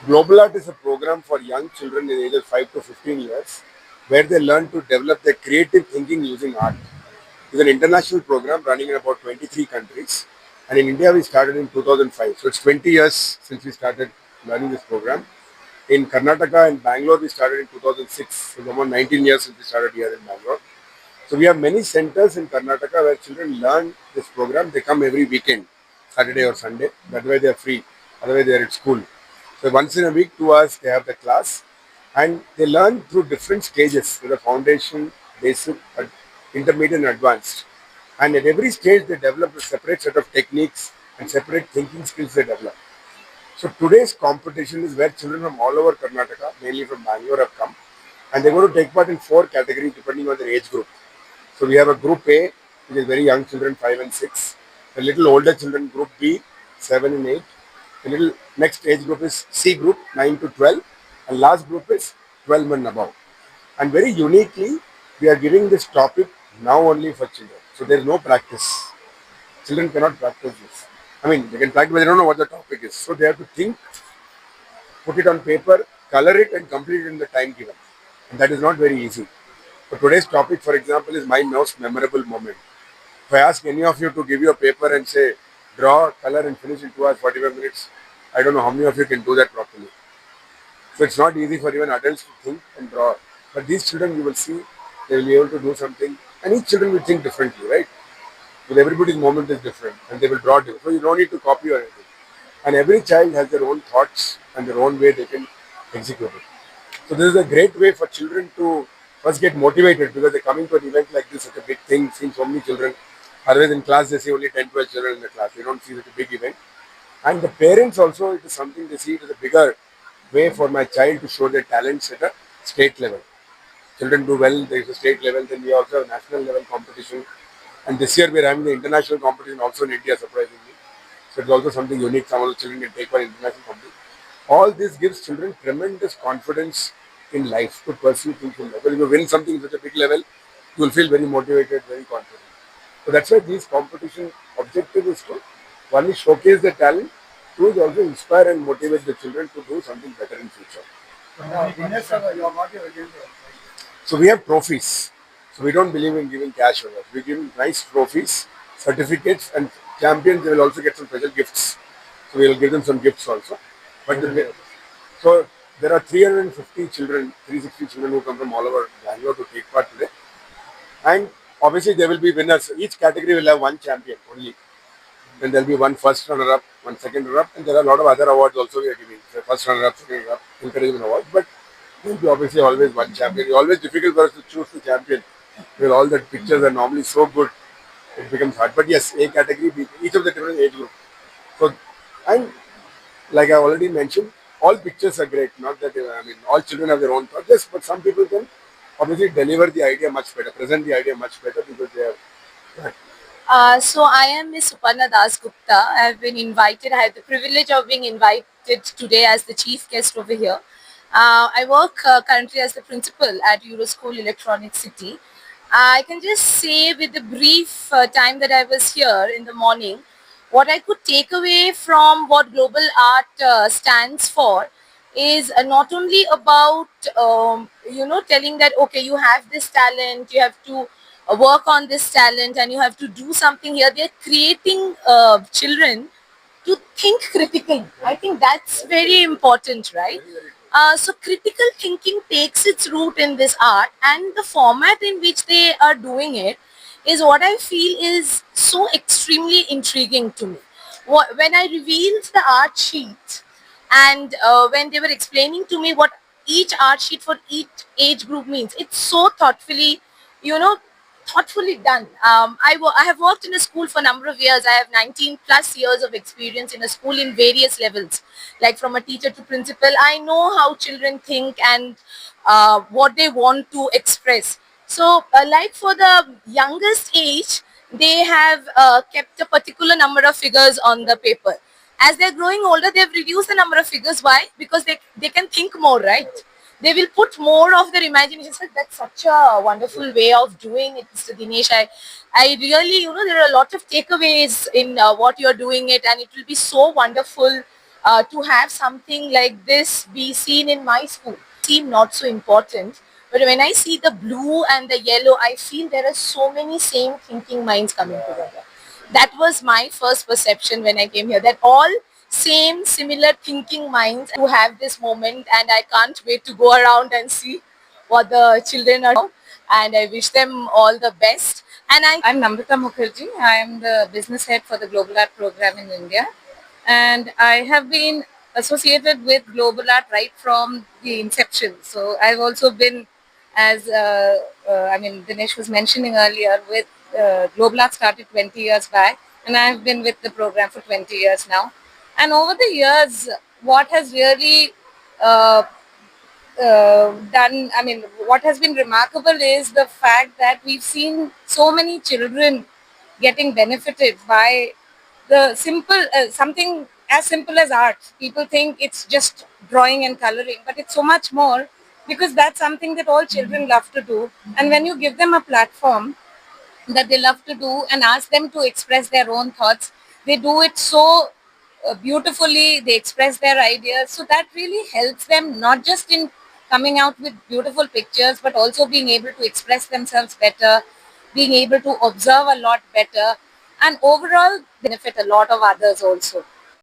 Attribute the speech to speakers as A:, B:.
A: Global Art is a program for young children in ages 5 to 15 years where they learn to develop their creative thinking using art. It's an international program running in about 23 countries. And in India, we started in 2005. So it's 20 years since we started learning this program. In Karnataka and Bangalore, we started in 2006. So it's almost 19 years since we started here in Bangalore. So we have many centers in Karnataka where children learn this program. They come every weekend, Saturday or Sunday. That way they are free. Otherwise they are at school. So once in a week, 2 hours they have the class, and they learn through different stages, the foundation, basic, intermediate, and advanced. And at every stage they develop a separate set of techniques and separate thinking skills they develop. So today's competition is where children from all over Karnataka, mainly from Bangalore, have come, and they're going to take part in 4 categories depending on their age group. So we have a group A, which is very young children, 5 and 6. The little older children, group B, 7 and 8. The little next age group is C group, 9 to 12. And last group is 12 and above. And very uniquely, we are giving this topic now only for children. So there is no practice. Children cannot practice this. I mean, they can practice, but they don't know what the topic is. So they have to think, put it on paper, color it, and complete it in the time given. And that is not very easy. So today's topic, for example, is my most memorable moment. If I ask any of you to give you a paper and say, draw, color, and finish in 2 hours, 45 minutes, I don't know how many of you can do that properly. So it's not easy for even adults to think and draw. But these children, you will see, they will be able to do something. And each children will think differently, right? Because everybody's moment is different and they will draw different. So you don't need to copy or anything. And every child has their own thoughts and their own way they can execute it. So this is a great way for children to first get motivated because they're coming to an event like this, such a big thing, seeing so many children. Otherwise in class they see only 10, 12 children in the class. They don't see such a big event. And the parents also, it is something they see it as a bigger way for my child to show their talents at a state level. Children do well, there is a state level, then we also have national level competition. And this year we are having the international competition also in India, surprisingly. So it's also something unique. Some of the children can take part in international competition. All this gives children tremendous confidence in life to pursue things in life. Because if you win something at such a big level, you will feel very motivated, very confident. So that's why these competition objective is to one is showcase the talent, two is also inspire and motivate the children to do something better in future. So we have trophies. So we don't believe in giving cash awards. We give nice trophies, certificates, and champions. They will also get some special gifts. So we will give them some gifts also. But so there are 350 children, 360 children who come from all over Bangalore to take part today. And obviously there will be winners. Each category will have one champion only. Then there will be one first runner-up, one second runner-up, and there are a lot of other awards also we are giving. So first runner-up, second runner-up, encouragement awards. But there will be obviously always one champion. It's always difficult for us to choose the champion. Because all the pictures are normally so good, it becomes hard. But yes, A category, B, each of the different age group. So, and like I already mentioned, all pictures are great. Not that I mean, all children have their own thoughts. Yes, but some people can obviously deliver the idea much better, present the idea much better because they have.
B: So I am Miss Suparna Das Gupta. I have been invited. I had the privilege of being invited today as the chief guest over here. I work currently as the principal at Euroschool Electronic City. I can just say with the brief time that I was here in the morning, what I could take away from what global art stands for is not only about telling that okay, you have this talent, you have to work on this talent and you have to do something here. They're creating children to think critically. I think that's very important, right? So critical thinking takes its root in this art, and the format in which they are doing it is what I feel is so extremely intriguing to me. When I revealed the art sheet and when they were explaining to me what each art sheet for each age group means, it's so thoughtfully, you know, thoughtfully done. I have worked in a school for a number of years. I have 19 plus years of experience in a school in various levels, like from a teacher to principal. I know how children think and what they want to express. So, like for the youngest age, they have kept a particular number of figures on the paper. As they're growing older, they've reduced the number of figures. Why? Because they can think more, right? They will put more of their imagination. So that's such a wonderful way of doing it, Mr. Dinesh. I really, there are a lot of takeaways in what you're doing it, and it will be so wonderful to have something like this be seen in my school seem not so important. But when I see the blue and the yellow, I feel there are so many same thinking minds coming together. That was my first perception when I came here, that all same similar thinking minds to have this moment, and I can't wait to go around and see what the children are doing, and I wish them all the best. I'm Namrata Mukherjee. I am the business head for the Global Art program in India, and I have been associated with Global Art right from the inception. So I've also been, as Dinesh was mentioning earlier, with Global Art started 20 years back, and I've been with the program for 20 years now. And over the years, what has really uh, what has been remarkable is the fact that we've seen so many children getting benefited by the simple, something as simple as art. People think it's just drawing and coloring, but it's so much more, because that's something that all children love to do. And when you give them a platform that they love to do and ask them to express their own thoughts, they do it so beautifully. They express their ideas, so that really helps them not just in coming out with beautiful pictures, but also being able to express themselves better, being able to observe a lot better, and overall benefit a lot of others also.